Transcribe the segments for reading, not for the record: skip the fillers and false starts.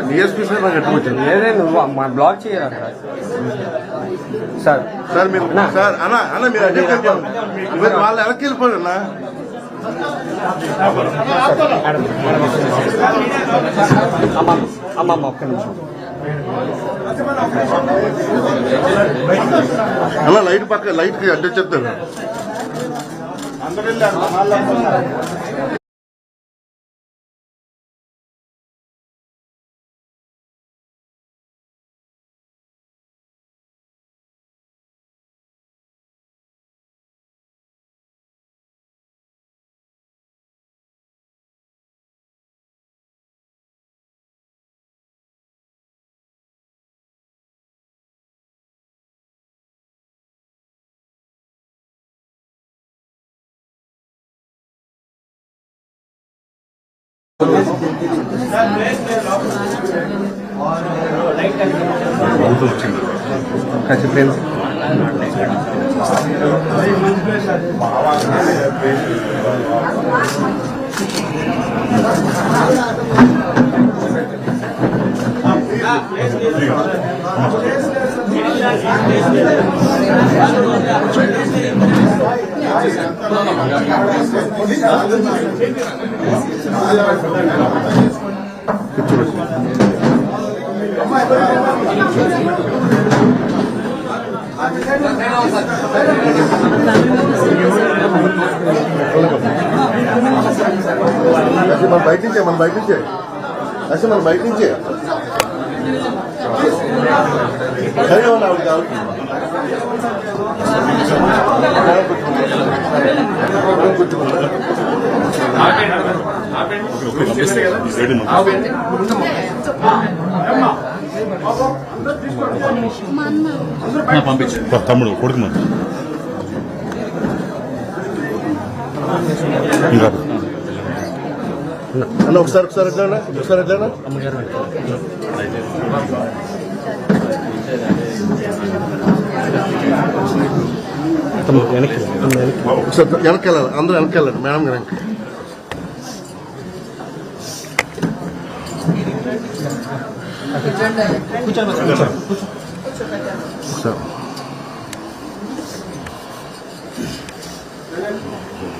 DSP sir నాకు ఎట్లా వచ్చింది లేదే నువ్వు బ్లాక్ చేయాలి అక్కడ సార్. సార్ మీరు సార్ అన్న మీరు అడ్డే వాళ్ళు వెనక్కి వెళ్ళిపోయారు అన్న. అమ్మమ్మ ఒక్క నిమిషం అలా లైట్ పక్క లైట్ కి అడ్డు చెప్తాను. మన బయట నుంచే అసలు మన బయట నుంచే పంపించు తమ్ముడు కొడుకు ఇంకా అన్న ఒకసారి ఎట్లా వెనక్కి వెళ్ళాలి అందరూ వెనక్కి వెళ్ళండి మేడం వెనక్కి.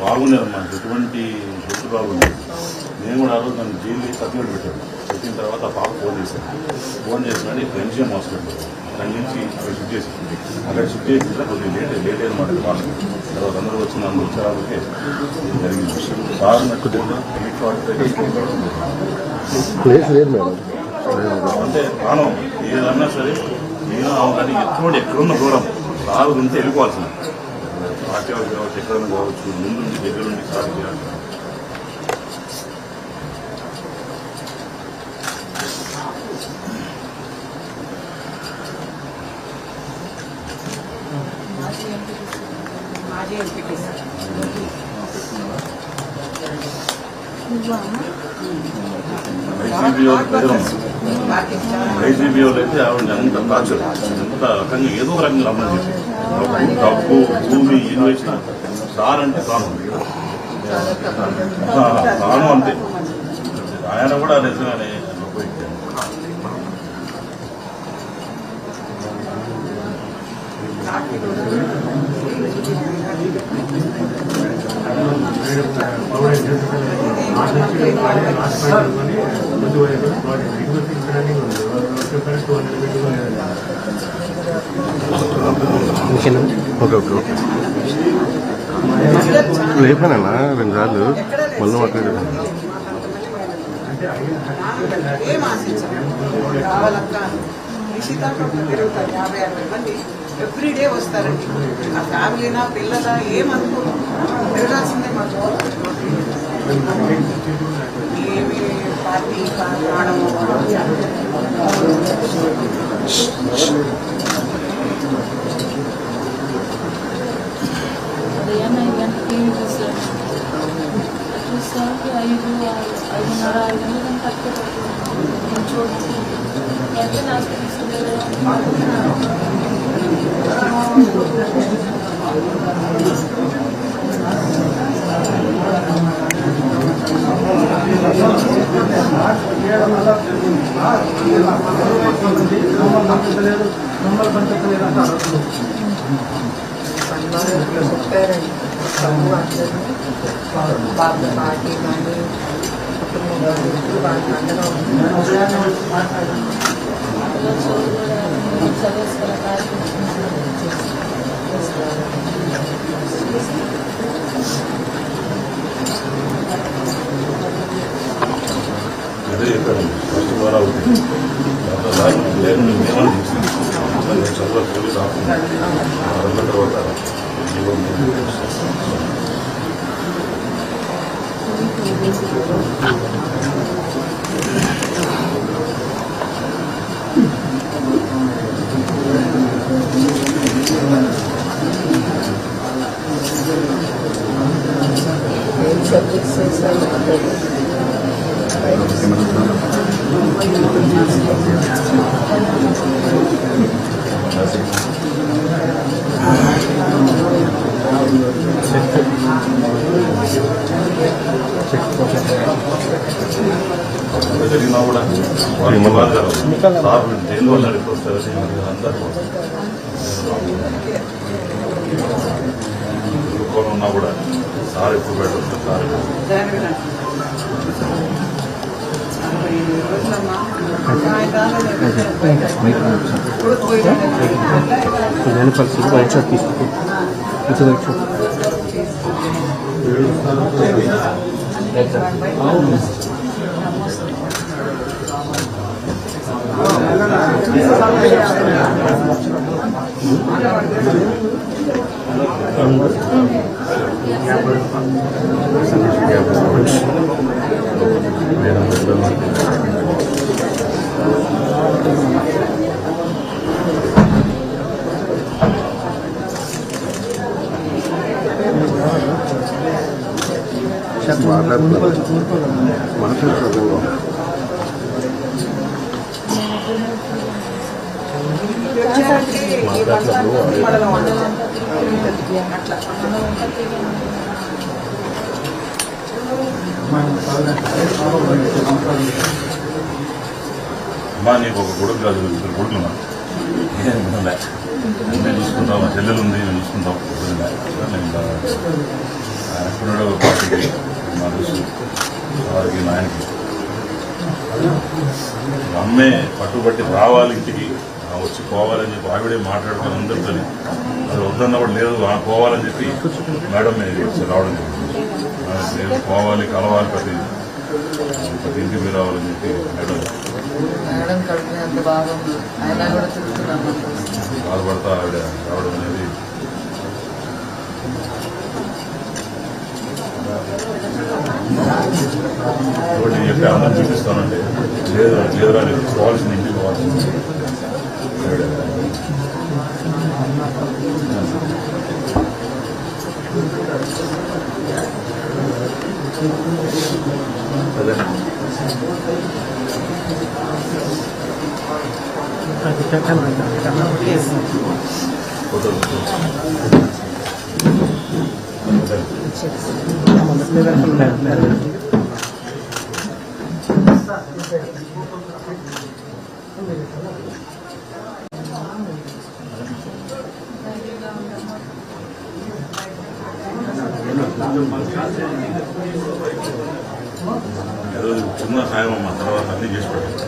బాగుండేదమ్మా, ఎటువంటి హెల్త్ బాగుంది. నేను కూడా ఆ రోజు నన్ను జైలు సర్టిఫికేట్ పెట్టాను. పెట్టిన తర్వాత ఆ పాప ఫోన్ చేసినాడు ఇక్కడ ఎంజిఎం హాస్పిటల్ అక్కడి నుంచి అక్కడ షిఫ్ట్ చేసి కొద్దిగా లేట్ అయిన మాట తర్వాత అందరూ వచ్చిన అందరూ వచ్చేలాగే జరిగింది. సార్ అంటే ప్రాణం ఏదన్నా సరే నేను కానీ ఎటువంటి ఎక్కడున్న దూరం సార్ ఉంటే వెళ్ళిపోవాల్సిన పార్టీ వాళ్ళు కావచ్చు, ఎక్కడైనా కావచ్చు, ముందు దగ్గర నుండి స్టార్ట్ చేయాలి. ఐజీబీ వాళ్ళు అయితే ఆవిడ ఎంత టార్చర్, ఎంత రకంగా ఏదో ఒక రకంగా రమ్మని చెప్పి డబ్బు భూమి ఏం వేసినా సార్ అంటే ప్రాణం అంతే. ఆయన కూడా నిజంగానే లేపనా 2 సార్లు మళ్ళీ మాట్లాడారు. ఎవ్రీడే వస్తారండి. ఆ ఫ్యామిలీనా పిల్లలా ఏమనుకోరు, తిరగాల్సిందే మాకు. ఏమి పార్టీ ప్రాణము చూస్తానికి 5:30 తక్కువ చూడండి. అయితే నాకు చెప్పారండి చదువు అందరినీ బాబు పార్టీ కానీ కుటుంబం వాళ్ళకి అండగా అదే చెప్పారండి ఫస్ట్ ద్వారా అవుతుంది చదువు పోలీసు రాకుండా తర్వాత సబ్జెక్ట్స్ జరిగినా కూడా సార్ దేని వల్ల రిపోర్ట్ అందరూ ఉన్నా కూడా సార్ ఎప్పుడు పెట్టవచ్చు సార్ పరిస్థితి వైట్ షర్ట్ తీసుకుంటే వైట్ షర్ట్ అమ్మా నీకు ఒక కొడుకు కాదు ఇద్దరు కొడుకులు అన్నీ చూసుకుంటాం మా చెల్లెలు ఉంది మేము చూసుకుంటాం ఎప్పుడో పార్టీకి మా దృష్టి వారికి నాయనకి అమ్మే పట్టుబట్టి రావాలి ఇంటికి వచ్చి పోవాలని చెప్పి ఆవిడే మాట్లాడుకుని అందరితో అది వద్దన్నప్పుడు లేదు పోవాలని చెప్పి మేడం రావడం జరిగింది లేదు పోవాలి కలవాలి ప్రతి ఇంటికి మీరు రావాలని చెప్పి మేడం కడుపునంత బాగుంది అయినా కూడా తిరుగుతున్నాను బాధపడతా ఆవిడ రావడం అనేది ఒకటి చెప్పి అందరం చూపిస్తానంటే లేదురా లేదు పోవాల్సింది ఇంటికి పోవాల్సింది ఏదో చిన్న సాయం అమ్మ తర్వాత అన్నీ చేసి పెట్టారు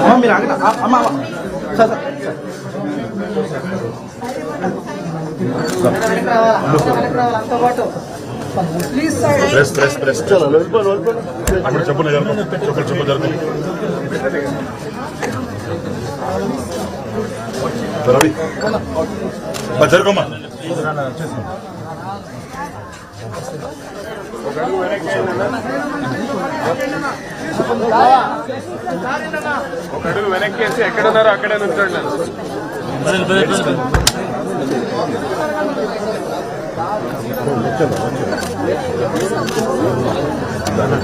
మీరు అమ్మ సార్ అక్కడ చెప్పు జరుగుతుంది జరగమ్మా ఒక అడుగు వెనక్కి వేసి ఎక్కడున్నారో అక్కడే నుంచండి. దాన్ని